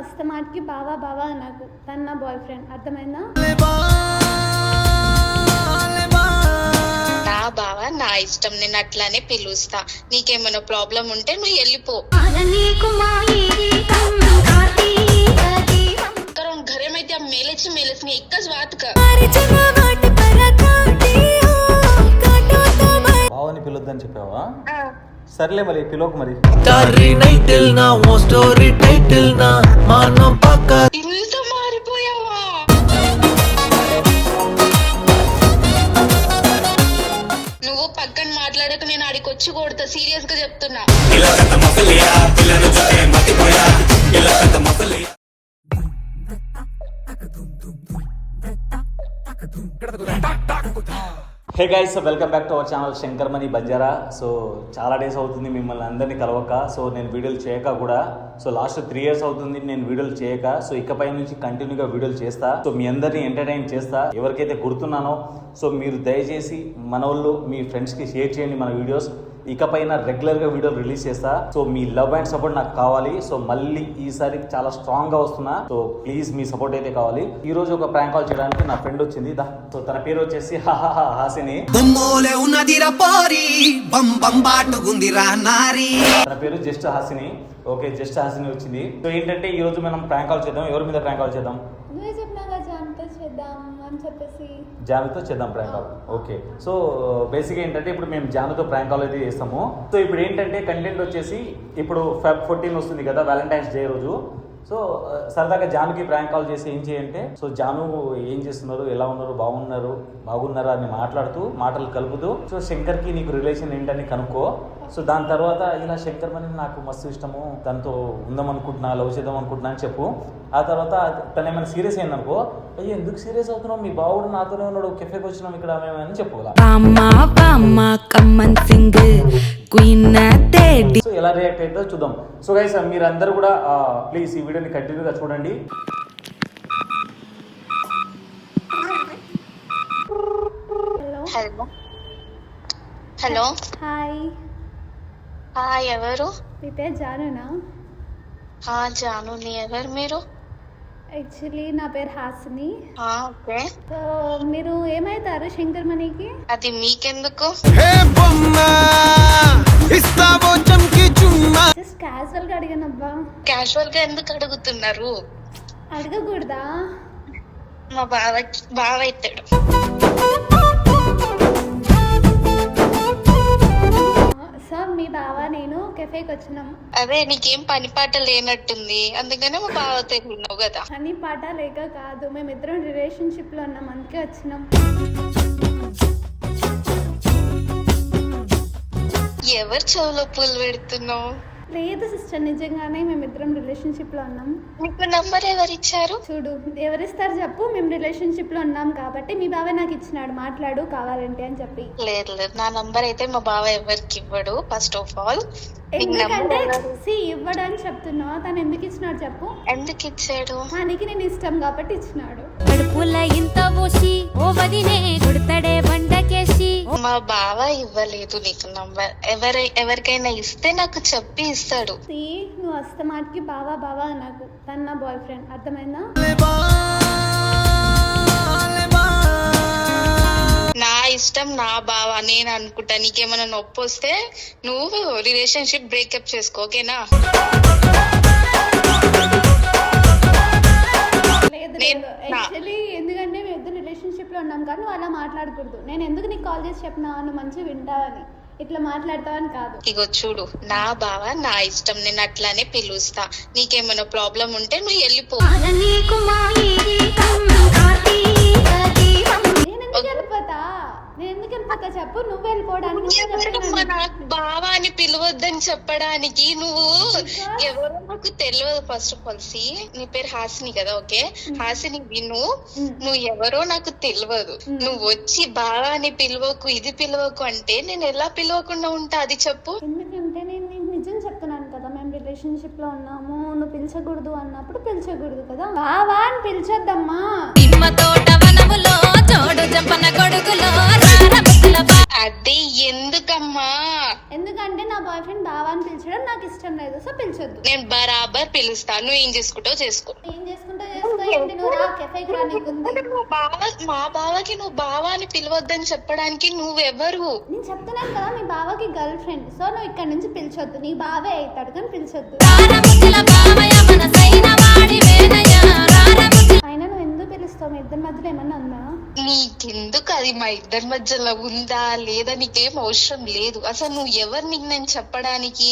వస్తే మాటికి బావా బావా నాకు తన నా బాయ్ ఫ్రెండ్, అర్థమైందా? నా బావ నా ఇష్టం, నేను అట్లానే పిలుస్తా. నీకేమైనా ప్రాబ్లం ఉంటే నువ్వు వెళ్ళిపో. घरे में त्या मेलेची मेलेच मी एकच बात कर. బావని పిలొద్దని చెప్పావా? సర్లే మరి పిలోకు మరి. ఇంత మారిపోయావా? నువ్వు పక్కన మాట్లాడక నేను ఆడికి వచ్చి కొడతా, సీరియస్ గా చెప్తున్నా. Hey guys, welcome back to our channel Shankar money Banjara. So చాలా డేస్ అవుతుంది మిమ్మల్ని అందరినీ కలవక. సో నేను వీడియోలు చేయక కూడా, సో లాస్ట్ 3 years అవుతుంది నేను వీడియోలు చేయక. సో ఇకపై నుంచి కంటిన్యూగా వీడియోలు చేస్తా. సో మీ అందరినీ ఎంటర్టైన్ చేస్తా. ఎవరికైతే గుర్తున్నానో సో మీరు దయచేసి మన వాళ్ళు మీ ఫ్రెండ్స్కి షేర్ చేయండి మన వీడియోస్. ఇకపైన రెగ్యులర్గా వీడియోలు రిలీజ్ చేస్తా. So me love and support నాకు కావాలి. సో మళ్ళీ ఈసారి చాలా స్ట్రాంగ్గా వస్తున్నా. సో ప్లీజ్ మీ సపోర్ట్ అయితే కావాలి. ఈ రోజు ఒక ప్రాంక్ కాల్ చేయడానికి నా ఫ్రెండ్ వచ్చింది. సో తన పేరు వచ్చేసి హాసిని. తన పేరు just Hasini. Okay, just Hasini వచ్చింది. సో ఏంటంటే ఈ రోజు మనం ప్రాంక్ కాల్ చేద్దాం. ఎవరి మీద ప్రాంక్ కాల్ చేద్దాం? జానుతో చేద్దాం prank call. Okay, so basic ఏంటంటే ఇప్పుడు మేము జానుతో ప్రాంక్ కాల్ అయితే చేస్తాము. సో ఇప్పుడు ఏంటంటే కంటెంట్ వచ్చేసి ఇప్పుడు Feb 14 వస్తుంది కదా, వ్యాలంటైన్స్ డే రోజు. సో సరదాగా జానుకి ప్రాంక్ కాల్ చేసి ఏం చేయంటే, సో జాను ఏం చేస్తున్నారు, ఎలా ఉన్నారు, బాగున్నారా అని మాట్లాడుతూ మాటలు కలుపుతూ, సో శంకర్కి నీకు రిలేషన్ ఏంటని కనుక్కో. సో దాని తర్వాత ఇలా శంకర్ మని నాకు మస్తు ఇష్టము, తనతో ఉందాం అనుకుంటున్నా, లవ్ చేద్దాం అనుకుంటున్నా అని చెప్పు. ఆ తర్వాత తను ఏమైనా సీరియస్ అయిందనుకో, అయ్యో ఎందుకు సీరియస్ అవుతున్నావు, మీ బావుడు నాతోనే ఉన్నాడు, కెఫేకి వచ్చినాం ఇక్కడ అని చెప్పు కదా. సో ఎలా రియాక్ట్ అవుతుందో చూద్దాం. సో గైస్ మీరందరూ కూడా ప్లీజ్ ఈ వీడియోని కంటిన్యూగా చూడండి. Hello hello. హాయ్. హాయ్, ఎవరు? మీ పేరు జానునా? జాను. నీ ఎవరు మీరు? యాక్చువల్లీ నా పేరు హాసిని. ఓకే. సో మీరు ఏమైతారు శంకర్ మనీకి? అది మీకెందుకు? జస్ట్ క్యాజువల్ గా అడిగానబ్బా. క్యాజువల్ గా ఎందుకు అడుగుతున్నారు? అడగకూడదా? మా బావ ఇస్తాడు. సార్ మీ బావ నేను కెఫేకి వచ్చినాం. అదే నీకేం పని పాట లేనట్టుంది, అందుకనే మా బావతో ఉన్నావు కదా. పని పాట లేక కాదు, మేమిద్దరం రిలేషన్షిప్ లో ఉన్నాం, అందుకే వచ్చినాం. ఎవరు చెవులో పూలు పెడుతున్నావు? లేదు సిస్టర్, నిజంగానే మేమిద్దరం రిలేషన్షిప్ లో ఉన్నాం. నీకు నంబర్ ఎవరిచ్చారు? చూడు, ఎవరిస్తారు చెప్పు. మేము రిలేషన్షిప్ లో ఉన్నాం కాబట్టి మీ బావ నాకు ఇచ్చినాడు, మాట్లాడు కావాలంటే అని చెప్పి. లేదు, నా నంబర్ అయితే మా బావ ఎవరికి ఇవ్వడు. ఫస్ట్ ఆఫ్ ఆల్ ఎందుకంటే ఇవ్వడని చెప్తున్నావు. తను ఎందుకు ఇచ్చినాడు చెప్పు. ఎందుకు ఇచ్చాడు? మనకి నేను ఇష్టం కాబట్టి ఇచ్చినాడు. మా బావ ఇవ్వలేదు నీకు నంబర్. ఎవరికైనా ఇస్తే నాకు చెప్పి ఇస్తాడు. నువ్వు వస్తే మాటికి బావా బావా నాకు తన నా బాయ్ ఫ్రెండ్, అర్థమైందా? నా ఇష్టం, నా బావ, నేను అనుకుంటా. నీకేమైనా నొప్పి వస్తే నువ్వు రిలేషన్షిప్ బ్రేకప్ చేసుకో, ఓకేనా? లేదు యాక్చువల్లీ ఎందుకంటే మేము ఇద్దరు రిలేషన్షిప్ లో ఉన్నాం కానీ నువ్వు అలా మాట్లాడకూడదు. నేను ఎందుకు నీకు కాల్ చేసి చెప్పినా, నువ్వు మంచిగా వింటావని, ఇట్లా మాట్లాడతావని కాదు. ఇగో చూడు, నా బావ నా ఇష్టం, నేను అట్లానే పిలుస్తా. నీకేమైనా ప్రాబ్లం ఉంటే నువ్వు వెళ్ళిపో. నేను ఎందుకు వెళ్ళిపోతా చెప్పు. నువ్వు వెళ్ళిపోవడానికి బావ అని పిలవద్దని చెప్పడానికి. నువ్వు ఎవరో నాకు తెలియదు. ఫస్ట్ ఆఫ్ ఆల్ నీ పేరు హాసిని కదా, ఓకే? హాసిని విను, నువ్వు ఎవరో నాకు తెలియదు. నువ్వు వచ్చి బావ అని పిలవకు, ఇది పిలవకు అంటే నేను ఎలా పిలవకుండా ఉంటా, అది చెప్పు. ఎందుకంటే నేను నిజం చెప్తున్నాను కదా, మేము రిలేషన్షిప్ లో ఉన్నాము. నువ్వు పిలిచకూడదు అన్నప్పుడు పిలిచకూడదు కదా. బావా అని పిలిచొద్దమ్మా. అదే ఎందుకమ్మా? ఎందుకంటే నా బాయ్ ఫ్రెండ్ బావా అని పిలిచడం నాకు ఇష్టం లేదు, సో పిలిచొద్దు. నేను బరాబర్ పిలుస్తాను, నువ్వు ఏం చేసుకుంటావు చేసుకో. ఏం చేసుకుంటా చేసుకో, ఏంటి నువ్వు రా కెఫేకి రా, నీకుంది. మా బావకి నువ్వు బావా అని పిలవద్దని చెప్పడానికి నువ్వెవరు? నేను చెప్తున్నాను కదా, మీ బావకి గర్ల్ ఫ్రెండ్, సో నువ్వు ఇక్కడ నుంచి పిలిచొద్దు. నీ బావే అవుతాడు కానీ పిలిచొద్దు. అయినా నువ్వు ఎందుకు పిలుస్తావు? మీ ఇద్దరి మధ్యలో ఏమన్నా ఉందా? నీకెందుకు అది మా ఇద్దరి మధ్యలో ఉందా లేదా నీకేం అవసరం లేదు. అసలు నువ్వు ఎవరు నీకు నేను చెప్పడానికి?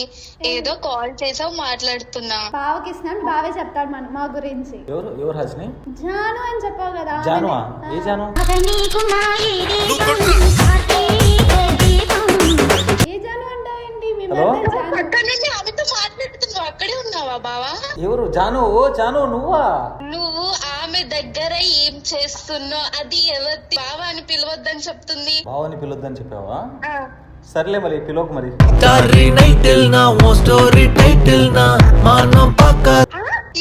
ఏదో కాల్ చేసావు మాట్లాడుతున్నా. బావకి ఇస్తున్నాను, బావే చెప్తాడు మా గురించి. ఎవరు హాసిని? జాను అని చెప్పావు కదా. జానువా? ఏ జాను? ఏ జాను అంటావేంటి? మీ హలో? మధ్య జాను. అక్కడ నుండి ఆమెతో మాట్లాడుతున్నావు, అక్కడే ఉన్నావా బావా? ఎవరు జాను? ఓ జాను నువ్వా? నువ్వు ఆమె దగ్గర ఏం చేస్తున్నావు? అది ఎవరి బావా అని పిలవద్దని చెప్తుంది. బావని పిలొద్దని చెప్పావా? సర్లే మరి పిలవకు మరి.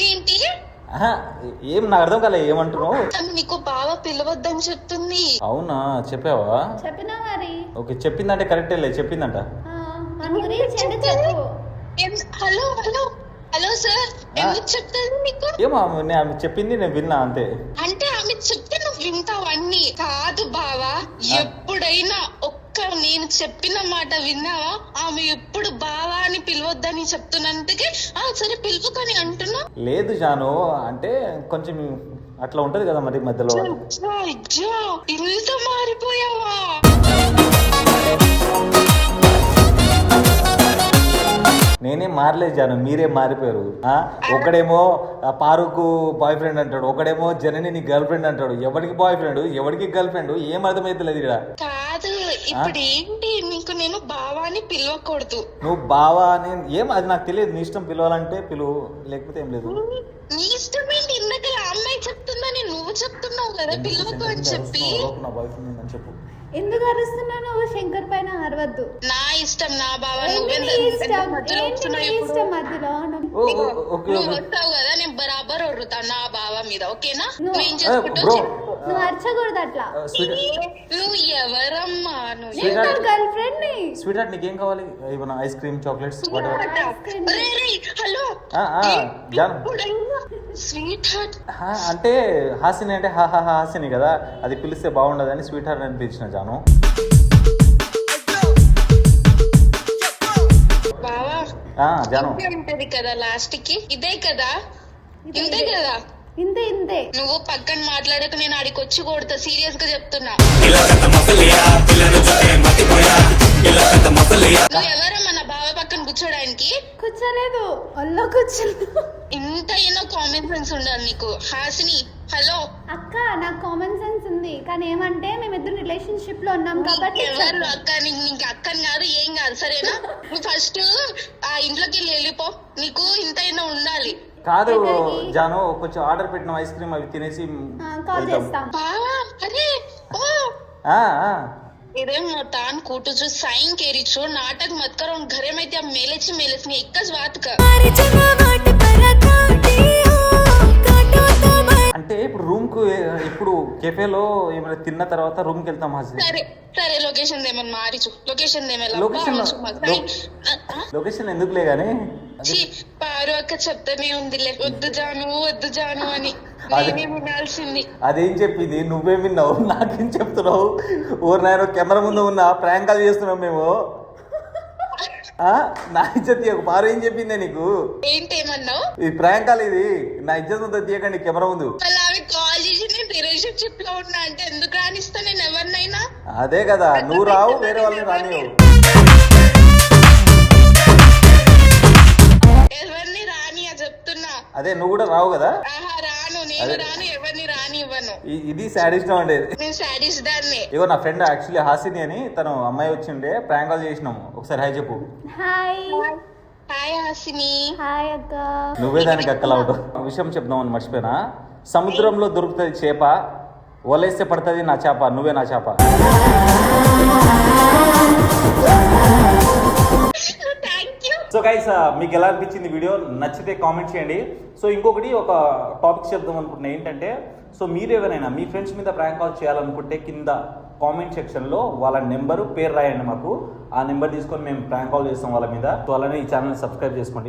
ఏంటి? ఆహా, ఏం నాకు అర్థం కాలే, ఏమంటున్నావు? తను నీకు బావా పిలవద్దని చెప్తుంది. అవునా, చెప్పావా? చెప్పినా మరి. ఓకే, చెప్పిందంటే కరెక్టే, చెప్పిందంట. మన గురించి ఏంటి చెప్పు. హలో హలో హలో సార్, ఎందుకు చెప్తాను నీకు? ఏమో ఆమె చెప్పింది, నేను విన్నా అంతే. అంటే ఆమె చెప్తే నువ్వు వింటావు అన్ని. కాదు బావా, ఎప్పుడైనా నేను చెప్పిన మాట విన్నావా? ఆమె ఎప్పుడు బావా అని పిలవద్దని చెప్తున్నందుకే సరే పిలుపుకొని అంటున్నా. లేదు జాను, అంటే కొంచెం అట్లా ఉంటది కదా మరి మధ్యలో. ఇంత మారిపోయావా? నేనేం మారలేదు జాను, మీరే మారిపోయారు. ఒకడేమో పారుకు బాయ్ ఫ్రెండ్ అంటాడు, ఒకడేమో జనని నీ గర్ల్ ఫ్రెండ్ అంటాడు. ఎవరికి బాయ్ ఫ్రెండ్, ఎవరికి గర్ల్ ఫ్రెండ్ ఏం అర్థమైతలేదు ఇక్కడ. కాదు, ఇప్పుడు ఏంటి నీకు నేను బావా అని పిలవకూడదు. నువ్వు బావా అని ఏం, అది నాకు తెలియదు. నీ ఇష్టం, పిలవాలంటే పిలువు, లేకపోతే ఏం లేదు. నీ ఇష్టం ఏంటి? ఇందాక అమ్మాయి చెప్తుందని నువ్వు చెప్తున్నావు కదా పిలవకు అని చెప్పి. నా బాయ్ ఫ్రెండ్ అని చెప్పు. ఎందుకు అరుస్తున్నావు నువ్వు? శంకర్ పైన అరవద్దు. నా ఇష్టం, నా బావ. మధ్యలో నువ్వు వస్తావు కదా, నేను బరాబర్ వరుతాను నా బావ మీద. ఓకేనా? నేను చేసుకుంటూ నువ్వు అరచకూడదు అట్లా. నువ్వు ఎవరమ్మా? గర్ల్ ఫ్రెండ్ ని. స్వీట్ హార్ట్, నీకేం కావాలి? ఏమన్నా ice cream, chocolates? Hello, sweet heart అంటే హాసిని అంటే హాసిని కదా, అది పిలిస్తే బాగుండదని స్వీట్ హార్ట్ అని పిలిచిన జాను. బావా జాను ఉంటది కదా లాస్ట్ కి, ఇదే కదా, ఇంతే కదా. ఇంతే నువ్వు పక్కన మాట్లాడక నేను ఆడికి వచ్చి కొడతా, సీరియస్ గా చెప్తున్నా. నువ్వు ఎవరమ్మా నా బావ పక్కన కూర్చోడానికి? కూర్చోలేదు, ఒళ్ళో కూర్చోలేదు. ఇంత ఏదో కామన్ సెన్స్ ఉండాలి నీకు. హాసిని హలో అక్క, నాకు కామన్ సెన్స్ ఉంది, కానీ ఏమంటే మేమిద్దరు రిలేషన్షిప్ లో ఉన్నాం కాబట్టి. ఎవరు అక్క? నీకు అక్కని కాదు, ఏం కాదు, సరేనా? నువ్వు ఫస్ట్ ఆ ఇంట్లోకి వెళ్ళిపో, నీకు ఇంత అయినా ఉండాలి. కాదు జాను, కొంచెం ఆర్డర్ పెట్టిన ఐస్ క్రీమ్ అవి తినేసి కాల్ చేస్తాం. బావా అరే ఆ इधर मतान कोटो जो साइन केरी छो नाटक मत करो उन घरे में त्या मेलेची मेलेच नहीं एक बात कर. అంటే ఇప్పుడు రూమ్ కు, ఇప్పుడు కెఫేలో ఏమైనా తిన్న తర్వాత రూమ్ కి వెళ్తాం. సరే సరే లొకేషన్ దేమని మారిచు, లొకేషన్ దేమేలా లొకేషన్ ఎందుకులే గానీ పారు అక్క చెప్తానే ఉందిలే, వద్దు జాను అని. నేనేం వినాల్సింది. అదేం చెప్పింది? నువ్వేం విన్నావు? నాకేం చెప్తున్నావు? ఓరు నాయన, కెమెరా ముందు ఉన్న ప్రాంక్ కాల్ చేస్తున్నాం మేము. నా ఇజ్జత్ తీయకు. పారు ఏం చెప్పిందే నీకు? ఏంటేమన్నావు? ఇది ప్రాంక్ కాల్, ఇది నా ఇజ్జత్ ముందు తీయకండి కెమెరా ముందు. అవి కాల్ చేసి నేను రిలేషన్షిప్ లో ఉన్నా అంటే ఎందుకు రానిస్తా నేను ఎవరినైనా? అదే కదా, నువ్వు రావు, వేరే వాళ్ళని రానివ్వు. ఎవరిని రాని చెప్తున్నా. అదే నువ్వు కూడా రావు కదా. రాను, నేను రాను, ఎవరిని రాని ఇవ్వను. ఇది సాడిస్ట్ అండి. నేను సాడిస్ట్ దాన్ని. ఇగో నా ఫ్రెండ్ యాక్చువల్లీ హాసిని అని, తను అమ్మాయి వచ్చిండే, ప్రాంక్ కాల్ చేసినాము. ఒకసారి హాయ్ చెప్పు. Hi hi Hasini. హాయ్ అక్క. నువ్వే దానికి అక్కలవడం. విషయం చెప్దామని మర్చిపోయినా. సముద్రంలో దొరుకుతుంది చేప, వలేస్తే పడుతుంది నా చేప, నువ్వే నా చేప. సో గైస్, మీకు ఎలా అనిపించింది వీడియో? నచ్చితే కామెంట్ చేయండి. సో ఇంకొకటి ఒక టాపిక్ చెప్దాం అనుకుంటున్నా ఏంటంటే, సో మీరు ఎవరైనా మీ ఫ్రెండ్స్ మీద ప్రాంక్ కాల్ చేయాలనుకుంటే కింద కామెంట్ సెక్షన్లో వాళ్ళ నెంబరు పేరు రాయండి మాకు. ఆ నెంబర్ తీసుకొని మేము ప్రాంక్ కాల్ చేస్తాం వాళ్ళ మీద. సో అలానే ఈ ఛానల్ సబ్స్క్రైబ్ చేసుకోండి.